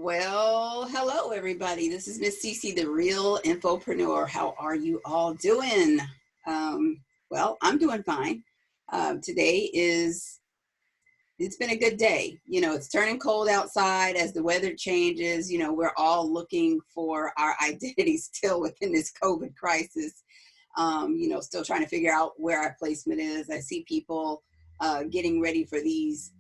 Well, hello everybody. This is Miss Sisi, the real Infopreneur. How are you all doing? Well, I'm doing fine. Today it's been a good day. You know, it's turning cold outside as the weather changes. You know, we're all looking for our identity still within this COVID crisis. Still trying to figure out where our placement is. I see people getting ready for these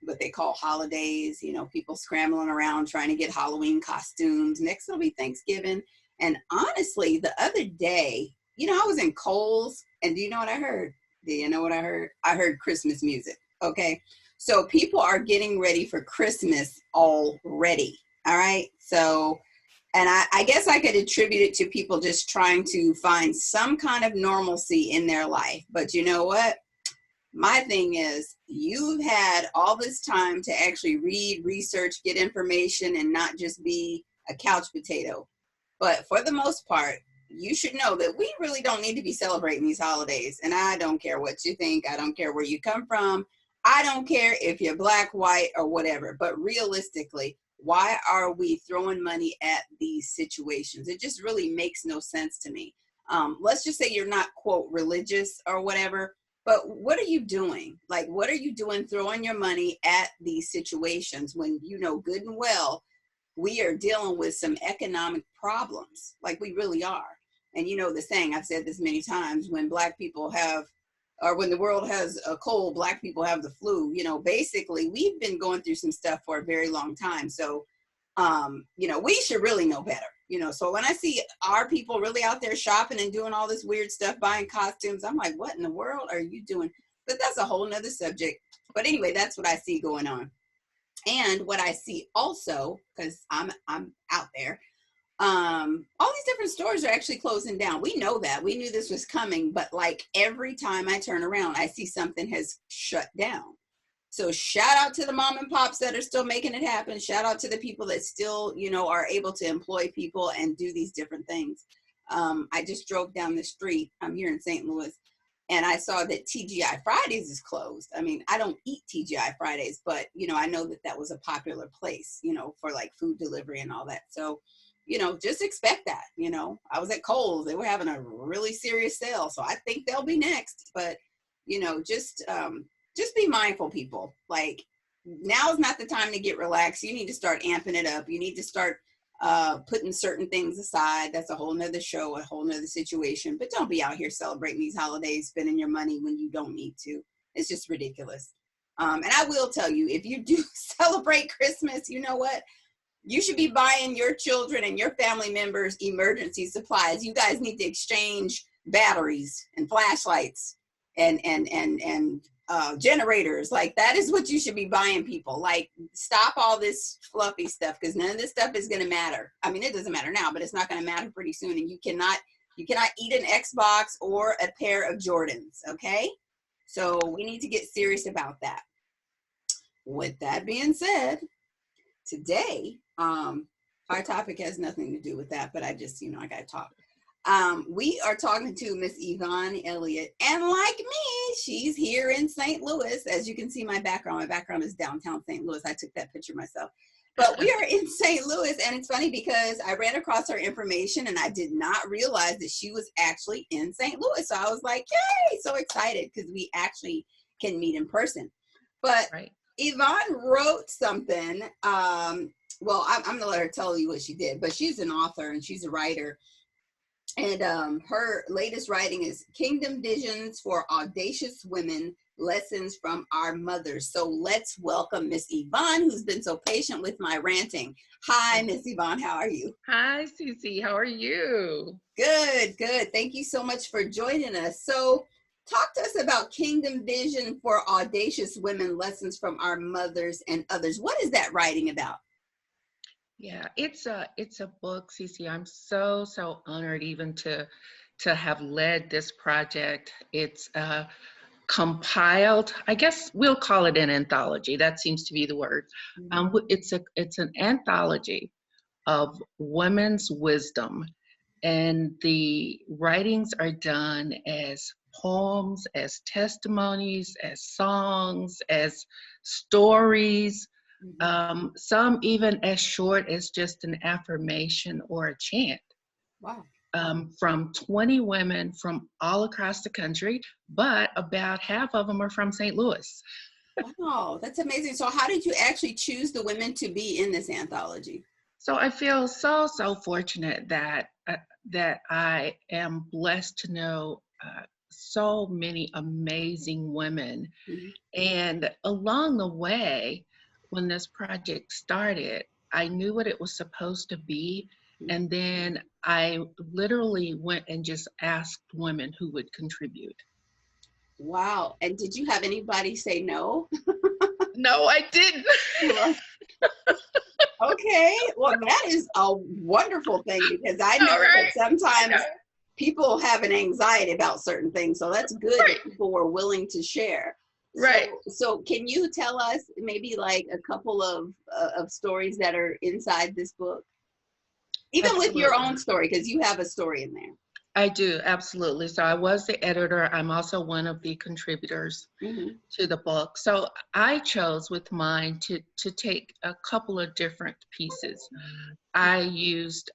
what they call holidays. You know, people scrambling around trying to get Halloween costumes. Next it'll be Thanksgiving. And honestly, the other day, I was in Kohl's, and do you know what I heard? Do you know what I heard? I heard Christmas music. Okay, so people are getting ready for Christmas already. All right, so. And I guess I could attribute it to people just trying to find some kind of normalcy in their life. But you know what? My thing is, you've had all this time to actually read, research, get information, and not just be a couch potato. But for the most part, you should know that we really don't need to be celebrating these holidays. And I don't care what you think. I don't care where you come from. I don't care if you're black, white, or whatever. But realistically, why are we throwing money at these situations? It just really makes no sense to me. Let's just say you're not, quote, religious or whatever, but what are you doing? Like, what are you doing throwing your money at these situations when you know good and well we are dealing with some economic problems, like we really are? And you know the saying, I've said this many times, when black people have, or when the world has a cold, black people have the flu. You know, basically, we've been going through some stuff for a very long time. So, we should really know better. So when I see our people really out there shopping and doing all this weird stuff, buying costumes, I'm like, what in the world are you doing? But that's a whole nother subject. But anyway, that's what I see going on. And what I see also, because I'm out there, all these different stores are actually closing down. We know that. We knew this was coming, but like every time I turn around, I see something has shut down. So shout out to the mom and pops that are still making it happen. Shout out to the people that still, are able to employ people and do these different things. I just drove down the street. I'm here in St. Louis, and I saw that TGI Fridays is closed. I mean, I don't eat TGI Fridays, but, I know that that was a popular place, for like food delivery and all that. So, just expect that. I was at Kohl's. They were having a really serious sale. So I think they'll be next. But, just be mindful, people. Like, now is not the time to get relaxed. You need to start amping it up. You need to start putting certain things aside. That's a whole nother show, a whole nother situation. But don't be out here celebrating these holidays, spending your money when you don't need to. It's just ridiculous. And I will tell you, if you do celebrate Christmas, you know what? You should be buying your children and your family members emergency supplies. You guys need to exchange batteries and flashlights and generators. Like, that is what you should be buying people. Like, stop all this fluffy stuff, because none of this stuff is going to matter. I mean, it doesn't matter now, but it's not going to matter pretty soon. And you cannot eat an Xbox or a pair of Jordans. Okay. So we need to get serious about that. With that being said, today, our topic has nothing to do with that, but I just, I got to talk. We are talking to Miss Yvonne Elliot, and like me, she's here in St. Louis. As you can see, my background is downtown St. Louis. I took that picture myself, but we are in St. Louis, and it's funny because I ran across her information and I did not realize that she was actually in St. Louis. So I was like, yay, so excited, because we actually can meet in person. But right. Yvonne wrote something. Well, I'm going to let her tell you what she did, but she's an author and she's a writer. And her latest writing is Kingdom Visions for Audacious Women, Lessons from Our Mothers. So let's welcome Miss Yvonne, who's been so patient with my ranting. Hi, Miss Yvonne. How are you? Hi, Sisi. How are you? Good, good. Thank you so much for joining us. So talk to us about Kingdom Vision for Audacious Women, Lessons from Our Mothers and Others. What is that writing about? Yeah, it's a book, Sisi. I'm so honored even to have led this project. It's compiled, I guess we'll call it an anthology. That seems to be the word. It's an anthology of women's wisdom, and the writings are done as poems, as testimonies, as songs, as stories. Some even as short as just an affirmation or a chant. Wow. From 20 women from all across the country, but about half of them are from St. Louis. Wow, that's amazing. So how did you actually choose the women to be in this anthology? So I feel so fortunate that that I am blessed to know so many amazing women. Mhm. And along the way, when this project started, I knew what it was supposed to be. And then I literally went and just asked women who would contribute. Wow. And did you have anybody say no? No, I didn't. Right. Okay. Well, that is a wonderful thing because I know All that right. I sometimes know. people have an anxiety about certain things. So that's good Right. that people were willing to share. Right. So can you tell us maybe like a couple of stories that are inside this book? Even with your Absolutely. own story, because you have a story in there. I do, absolutely. So I was the editor. I'm also one of the contributors Mm-hmm. to the book. So I chose with mine to take a couple of different pieces. I used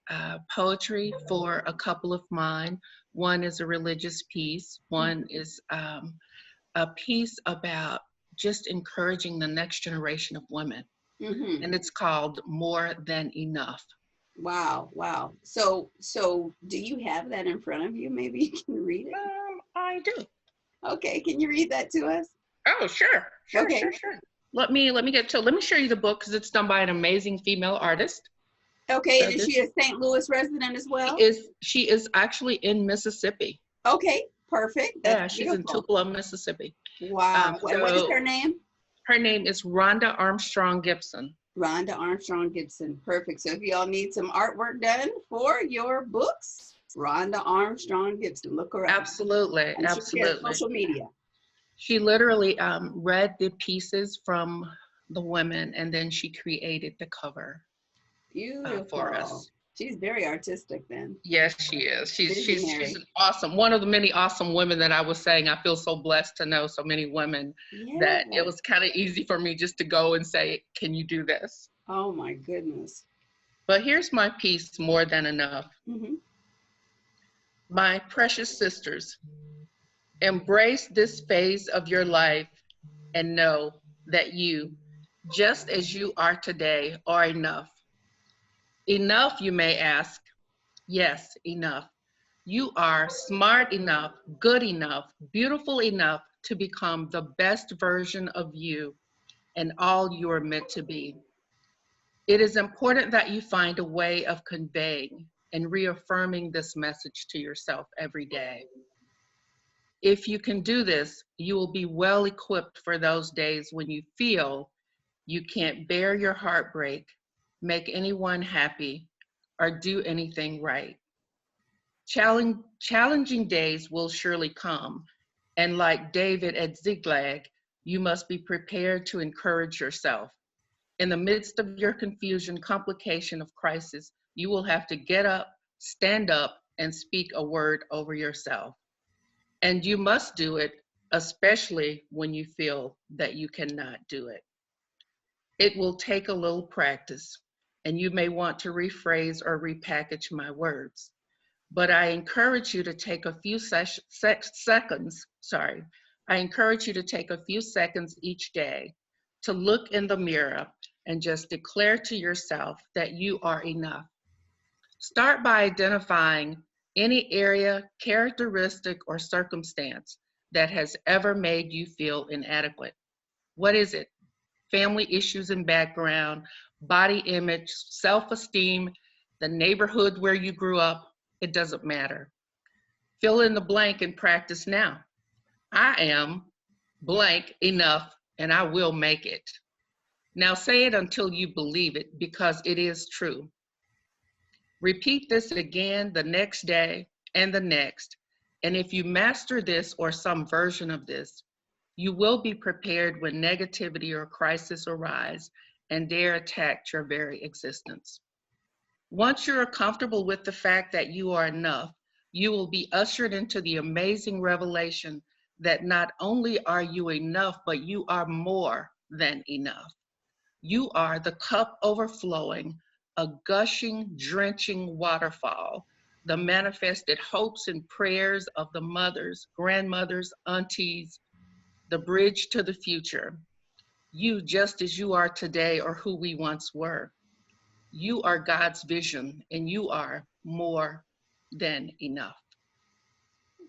poetry for a couple of mine. One is a religious piece. One is a piece about just encouraging the next generation of women. Mm-hmm. And it's called More Than Enough. Wow, wow. So do you have that in front of you? Maybe you can read it. I do. Okay, can you read that to us? Oh, sure. Okay. Let me show you the book because it's done by an amazing female artist. Okay, So and is she a St. Louis resident as well? she is actually in Mississippi. Okay, perfect. That's Yeah, she's in beautiful. Tupelo, Mississippi. Wow. And what is her So name? her name is Rhonda Armstrong Gibson. Rhonda Armstrong Gibson. Perfect. So if y'all need some artwork done for your books, Rhonda Armstrong Gibson. Look her up. Absolutely, And she has absolutely. social media. She literally read the pieces from the women and then she created the cover for Beautiful. us. She's very artistic then. Yes, she is. She's Visionary. an awesome, one of the many awesome women that I was saying. I feel so blessed to know so many women Yeah. that it was kind of easy for me just to go and say, can you do this? Oh my goodness. But here's my piece, More Than Enough. Mm-hmm. My precious sisters, embrace this phase of your life and know that you, just as you are today, are enough. Enough, you may ask. Yes, enough. You are smart enough, good enough, beautiful enough to become the best version of you and all you are meant to be. It is important that you find a way of conveying and reaffirming this message to yourself every day. If you can do this, you will be well equipped for those days when you feel you can't bear your heartbreak, make anyone happy, or do anything right. Challenging days will surely come, and like David at Ziklag, you must be prepared to encourage yourself. In the midst of your confusion, complication of crisis, you will have to get up, stand up, and speak a word over yourself. And you must do it, especially when you feel that you cannot do it. It will take a little practice, and you may want to rephrase or repackage my words. But I encourage you to take a few seconds, I encourage you to take a few seconds each day to look in the mirror and just declare to yourself that you are enough. Start by identifying any area, characteristic, or circumstance that has ever made you feel inadequate. What is it? Family issues and background, body image, self-esteem, the neighborhood where you grew up, it doesn't matter. Fill in the blank and practice now. I am blank enough and I will make it. Now say it until you believe it because it is true. Repeat this again the next day and the next. And if you master this or some version of this, you will be prepared when negativity or crisis arise and dare attack your very existence. Once you're comfortable with the fact that you are enough, you will be ushered into the amazing revelation that not only are you enough, but you are more than enough. You are the cup overflowing, a gushing, drenching waterfall, the manifested hopes and prayers of the mothers, grandmothers, aunties, the bridge to the future. You, just as you are today, or who we once were. You are God's vision, and you are more than enough.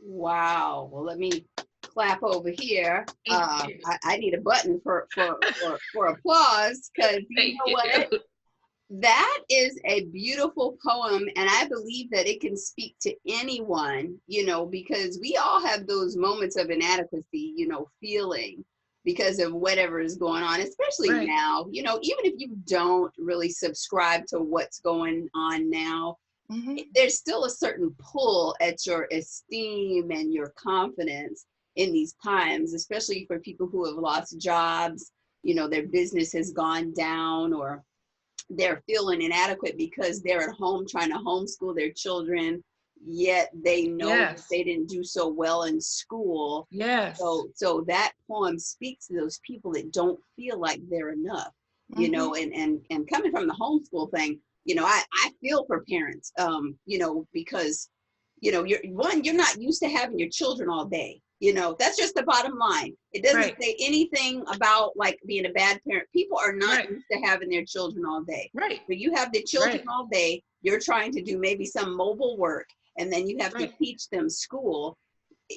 Wow. Well, let me clap over here. Thank you. I need a button for applause, because you Thank know you. what? That is a beautiful poem, and I believe that it can speak to anyone, because we all have those moments of inadequacy, feeling because of whatever is going on, especially Right. now, even if you don't really subscribe to what's going on now, there's still a certain pull at your esteem and your confidence in these times, especially for people who have lost jobs, their business has gone down, or they're feeling inadequate because they're at home trying to homeschool their children, yet they know that Yes. they didn't do so well in school. Yes. So that poem speaks to those people that don't feel like they're enough, and coming from the homeschool thing, I feel for parents, because, you're not used to having your children all day. That's just the bottom line. It doesn't Right. say anything about like being a bad parent. People are not Right. used to having their children all day. Right. But you have the children Right. all day. You're trying to do maybe some mobile work, and then you have to Right. teach them school.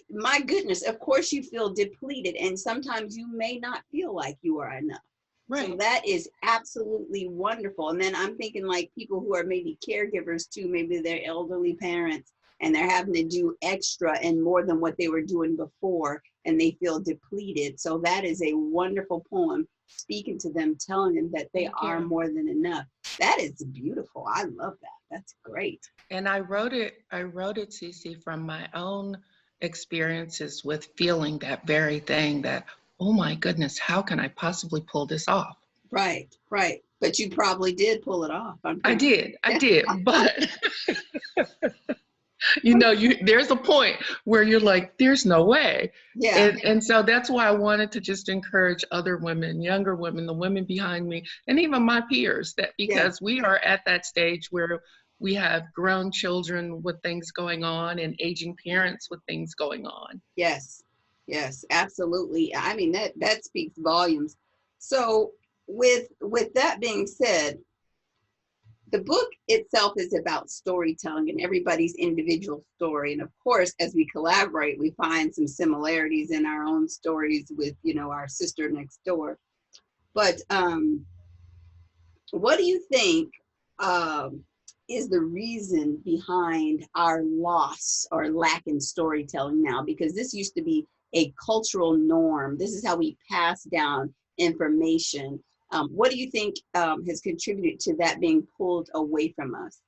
My goodness, of course you feel depleted, and sometimes you may not feel like you are enough. So Right. that is absolutely wonderful. And then I'm thinking like people who are maybe caregivers too, maybe they're elderly parents and they're having to do extra and more than what they were doing before, and they feel depleted. So that is a wonderful poem speaking to them, telling them that they Thank are you. more than enough. That is beautiful. I love that. That's great. And I wrote it, Sisi, from my own experiences with feeling that very thing, that, oh my goodness, how can I possibly pull this off? Right, right. But you probably did pull it off. I did, but there's a point where you're like, there's no way. Yeah. And so that's why I wanted to just encourage other women, younger women, the women behind me, and even my peers, that because we are at that stage where we have grown children with things going on and aging parents with things going on. Yes, yes, absolutely. I mean, that speaks volumes. So with that being said, the book itself is about storytelling and everybody's individual story. And of course, as we collaborate, we find some similarities in our own stories with, our sister next door. But what do you think is the reason behind our loss or lack in storytelling now? Because this used to be a cultural norm. This is how we pass down information. What do you think has contributed to that being pulled away from us?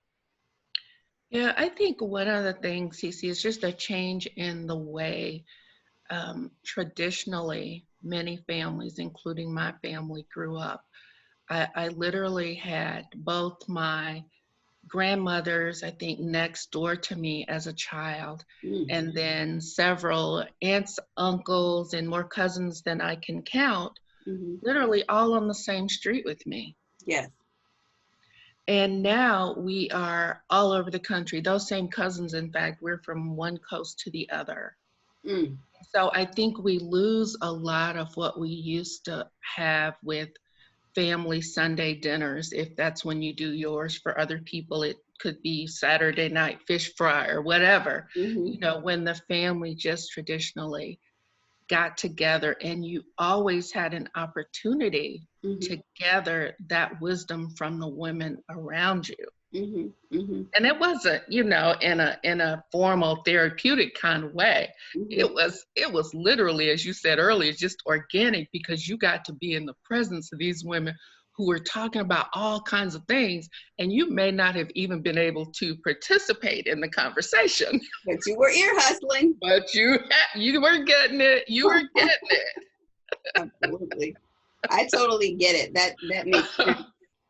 Yeah, I think one of the things, Cece, is just a change in the way traditionally many families, including my family, grew up. I literally had both my grandmothers, I think, next door to me as a child, and then several aunts, uncles, and more cousins than I can count, literally all on the same street with me. Yes. And now we are all over the country. Those same cousins, in fact, we're from one coast to the other. So I think we lose a lot of what we used to have with family Sunday dinners, if that's when you do yours. For other people, it could be Saturday night fish fry or whatever. When the family just traditionally got together and you always had an opportunity to gather that wisdom from the women around you. And it wasn't, in a formal therapeutic kind of way. It was literally, as you said earlier, just organic, because you got to be in the presence of these women who were talking about all kinds of things, and you may not have even been able to participate in the conversation. But you were ear hustling. But you were getting it. You were getting it. Absolutely. I totally get it. That makes sense.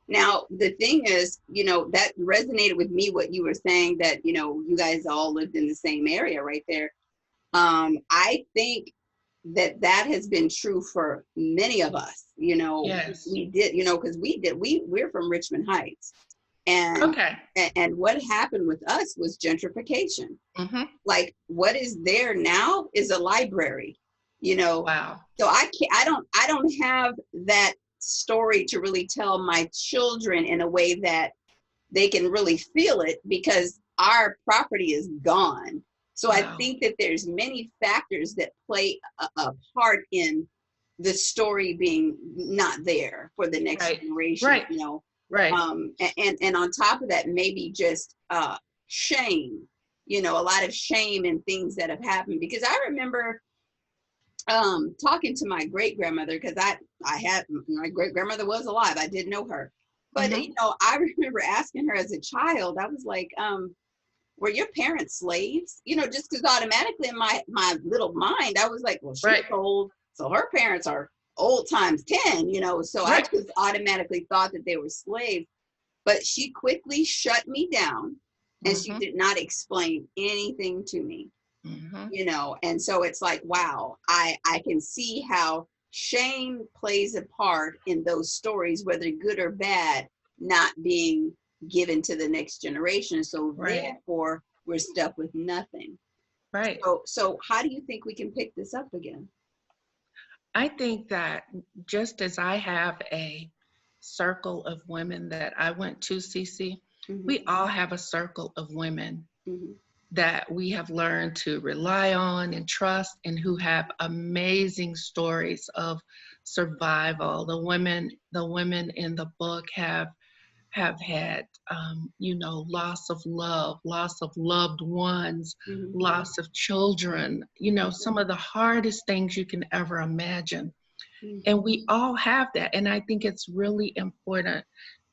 Now, the thing is, that resonated with me, what you were saying, that, you guys all lived in the same area right there. I think that has been true for many of us. Yes. We did, because we're from Richmond Heights, and Okay. and what happened with us was gentrification. Mm-hmm. Like, what is there now is a library, Wow. so I don't have that story to really tell my children in a way that they can really feel it, because our property is gone. So I Wow. think that there's many factors that play a part in the story being not there for the next Right. generation, Right. Right. and on top of that, maybe just shame, a lot of shame and things that have happened. Because I remember talking to my great grandmother, because I had, my great grandmother was alive, I did know her, but Mm-hmm. I remember asking her as a child, I was like, were your parents slaves? Just because automatically in my little mind, I was like, well, she's Right. old, so her parents are old times 10, so I Right. just automatically thought that they were slaves. But she quickly shut me down, and she Mm-hmm. did not explain anything to me. Mm-hmm. And so it's like, wow, I can see how shame plays a part in those stories, whether good or bad, not being given to the next generation. So Right. therefore we're stuck with nothing. Right. So how do you think we can pick this up again? I think that just as I have a circle of women that I went to, Sisi, Mm-hmm, we all have a circle of women mm-hmm, that we have learned to rely on and trust, and who have amazing stories of survival. The women in the book have had, loss of love, loss of loved ones, mm-hmm, loss of children, some of the hardest things you can ever imagine. mm-hmm. And we all have that. And I think it's really important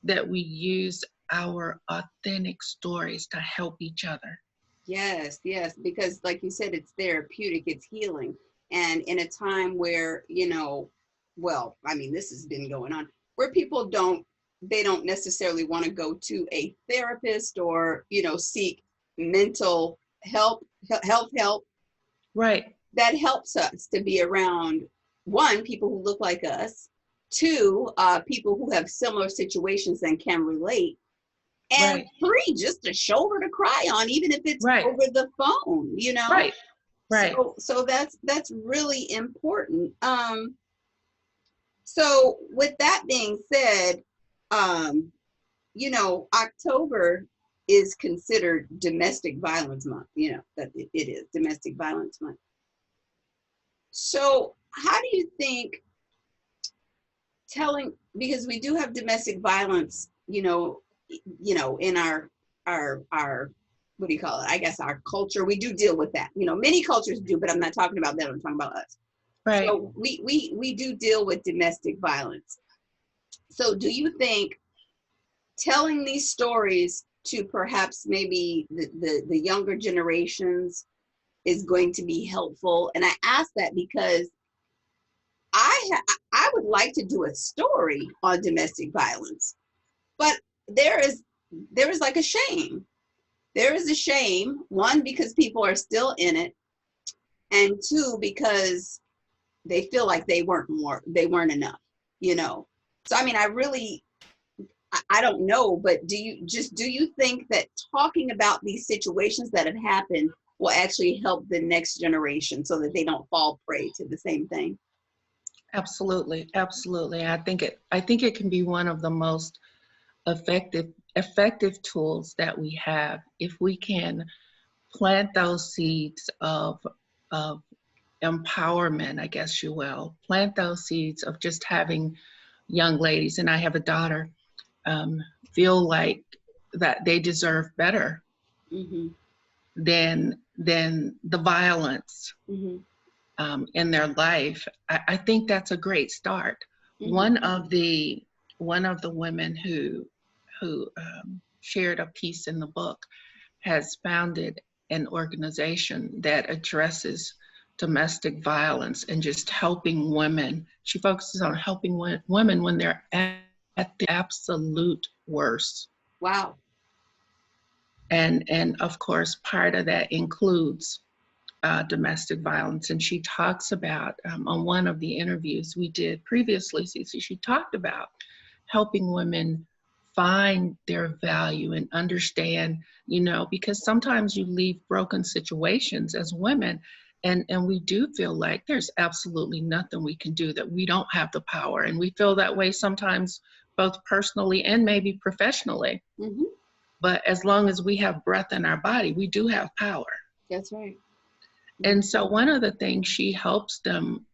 that we use our authentic stories to help each other. Yes, yes, because like you said, it's therapeutic, it's healing. And in a time where, well, I mean, this has been going on, where people they don't necessarily want to go to a therapist, or, seek mental health help. Right, That helps us to be around, one, people who look like us, two, people who have similar situations and can relate, and right, three, just a shoulder to cry on, even if it's right, over the phone. right, right. So that's really important. So with that being said, um, October is considered domestic violence month, that it is domestic violence month. So how do you think because we do have domestic violence, in our what do you call it? I guess our culture, we do deal with that. Many cultures do, but I'm not talking about them. I'm talking about us. Right. So we do deal with domestic violence. So do you think telling these stories to perhaps maybe the younger generations is going to be helpful? And I ask that because I would like to do a story on domestic violence, but there is like a shame. There is a shame, one, because people are still in it, and two, because they feel like they weren't enough, you know. So I mean, I don't know, but do you think that talking about these situations that have happened will actually help the next generation so that they don't fall prey to the same thing? Absolutely, absolutely. I think it can be one of the most effective tools that we have if we can plant those seeds of empowerment, I guess you will. Plant those seeds of just having young ladies, and I have a daughter, um, feel like that they deserve better Mm-hmm. than the violence Mm-hmm. in their life. I think that's a great start. Mm-hmm. One of the women who shared a piece in the book has founded an organization that addresses domestic violence and just helping women. She focuses on helping women when they're at the absolute worst. Wow. And of course, part of that includes domestic violence. And she talks about, on one of the interviews we did previously, Sisi, she talked about helping women find their value and understand, because sometimes you leave broken situations as women, and we do feel like there's absolutely nothing we can do, that we don't have the power. And we feel that way sometimes, both personally and maybe professionally. Mm-hmm. But as long as we have breath in our body, we do have power. That's right. And so one of the things she helps them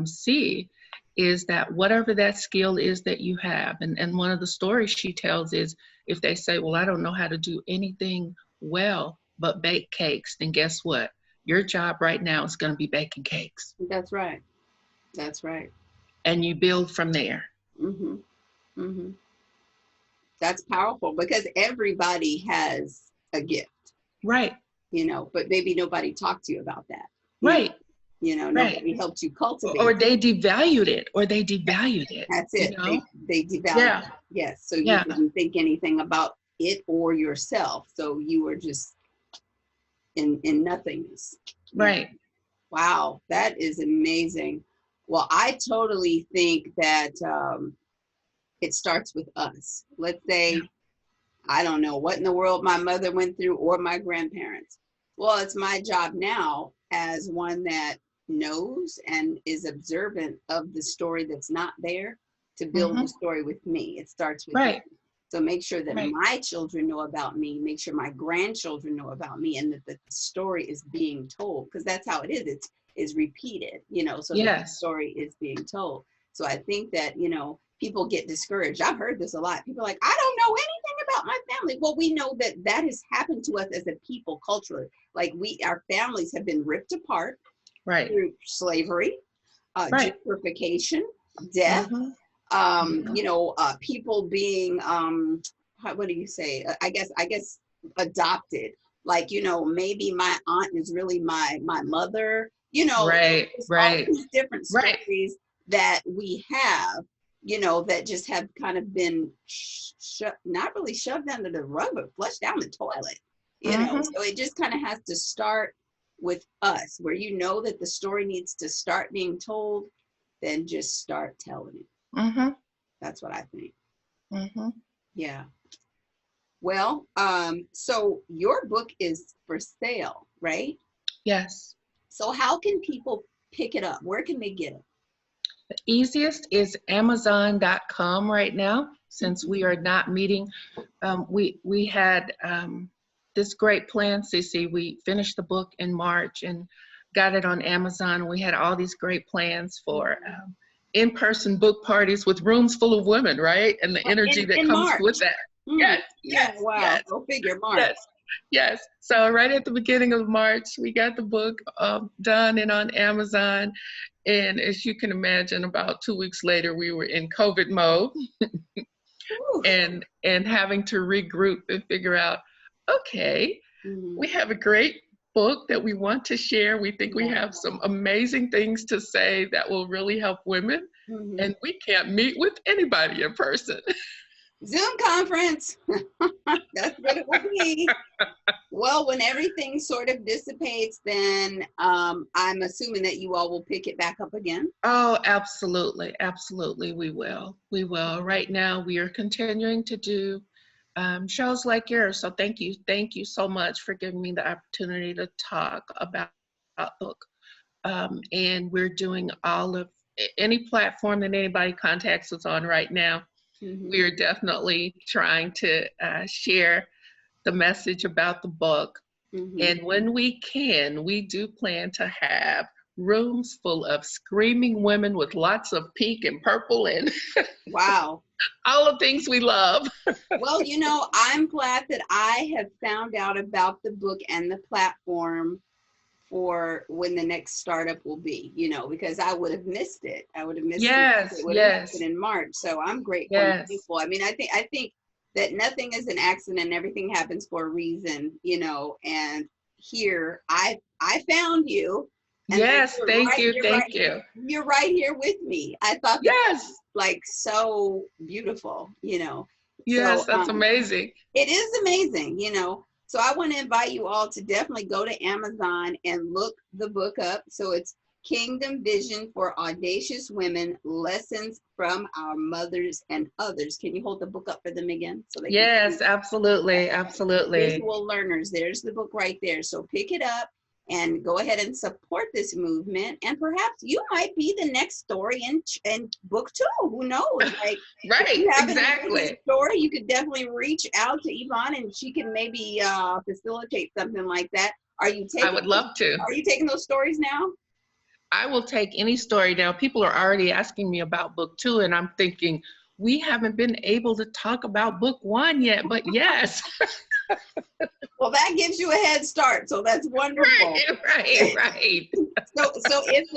see is that whatever that skill is that you have, and one of the stories she tells is, if they say, well, I don't know how to do anything well but bake cakes, then guess what? Your job right now is going to be baking cakes. That's right. That's right. And you build from there. Mm-hmm. Mm-hmm. That's powerful, because everybody has a gift. Right. But maybe nobody talked to you about that. Right. Nobody helped you cultivate. Or they devalued it, That's it. They devalued Yeah. it. Yes. So you didn't think anything about it or yourself. So you were just in nothingness. Right. Wow. That is amazing. Well, I totally think that it starts with us. Let's say, I don't know what in the world my mother went through, or my grandparents. Well, it's my job now, as one that knows and is observant of the story that's not there, to build the story with me. It starts with me. So make sure that my children know about me, make sure my grandchildren know about me, and that the story is being told, because that's how it is. It's repeated, so the story is being told. So I think that, people get discouraged. I've heard this a lot. People are like, I don't know anything about my family. Well, we know that has happened to us as a people culturally. Like, our families have been ripped apart through slavery, gentrification, death, people being, what do you say? I guess adopted. Like, maybe my aunt is really my mother, all these different stories that we have, that just have kind of been not really shoved under the rug, but flushed down the toilet, so it just kind of has to start with us, where that the story needs to start being told, then just start telling it. That's what I think. Yeah. Well, so your book is for sale, right? Yes. So how can people pick it up? Where can they get it? The easiest is Amazon.com right now, since we are not meeting. We had this great plan, Sisi. We finished the book in March and got it on Amazon. We had all these great plans for in-person book parties with rooms full of women, right? And the energy that comes March. with that. Yes. Wow. Yes. Go figure, March. Yes. So right at the beginning of March, we got the book done and on Amazon. And as you can imagine, about 2 weeks later, we were in COVID mode and having to regroup and figure out, okay, we have a great book that we want to share. We think we have some amazing things to say that will really help women. And we can't meet with anybody in person. Zoom conference. That's what it will be. Well, when everything sort of dissipates, then I'm assuming that you all will pick it back up again. Oh, absolutely. Absolutely. We will. Right now, we are continuing to do shows like yours. So thank you. Thank you so much for giving me the opportunity to talk about the book. And we're doing all of any platform that anybody contacts us on right now. We are definitely trying to share the message about the book. And when we can, we do plan to have rooms full of screaming women with lots of pink and purple and wow, all the things we love. Well, I'm glad that I have found out about the book and the platform for when the next startup will be, because I would have missed it. I would have missed it. It would have happened in March. So I'm grateful and thankful. I mean, I think that nothing is an accident and everything happens for a reason, and here I found you. And thank you. You're right here with me. I thought that was like so beautiful, Yes, so, that's amazing. It is amazing, So I want to invite you all to definitely go to Amazon and look the book up. So it's Kingdom Vision for Audacious Women, Lessons from Our Mothers and Others. Can you hold the book up for them again? So they can Yes, absolutely, absolutely. visual learners. There's the book right there. So pick it up and go ahead and support this movement. And perhaps you might be the next story in book 2. Who knows? Like, if Right, you have an exactly. amazing story, you could definitely reach out to Yvonne and she can maybe facilitate something like that. Are you taking? I would love to. Are you taking those stories now? I will take any story now. People are already asking me about book 2, and I'm thinking, we haven't been able to talk about book 1 yet, but yes. Well, that gives you a head start, so that's wonderful. Right. So if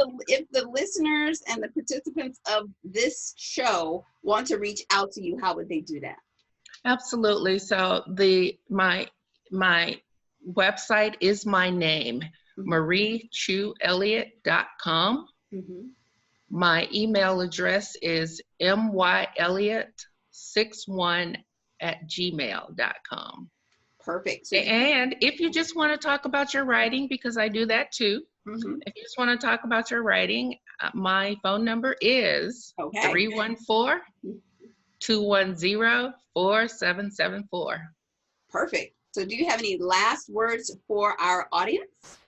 the listeners and the participants of this show want to reach out to you, how would they do that? Absolutely. So my website is my name, mariechuelliott.com. Mm-hmm. My email address is myelliott61@gmail.com. Perfect. So And if you just want to talk about your writing, because I do that too, mm-hmm. if you just want to talk about your writing, my phone number is 314-210-4774. Perfect. So do you have any last words for our audience?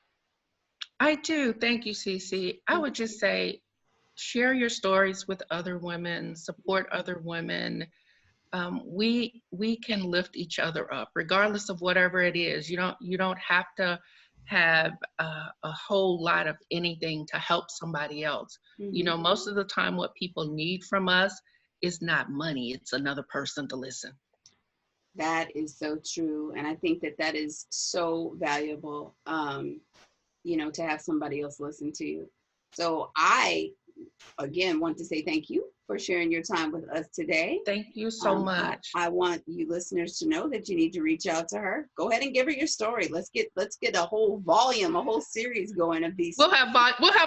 I do. Thank you, Sisi. I would just say, share your stories with other women, support other women. We can lift each other up, regardless of whatever it is. You don't have to have a whole lot of anything to help somebody else. Mm-hmm. Most of the time, what people need from us is not money; it's another person to listen. That is so true, and I think that is so valuable. To have somebody else listen to you. So I again want to say thank you for sharing your time with us today. Thank you so much. I want you listeners to know that you need to reach out to her. Go ahead and give her your story. Let's get a whole volume, a whole series going of these. We'll have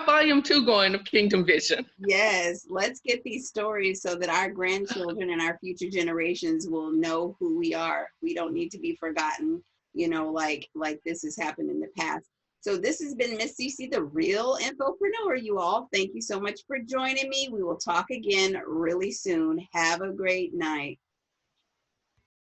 volume 2 going of Kingdom Vision. Yes, let's get these stories so that our grandchildren and our future generations will know who we are. We don't need to be forgotten, like this has happened in the past. So this has been Miss Sisi, the real Infopreneur, you all. Thank you so much for joining me. We will talk again really soon. Have a great night.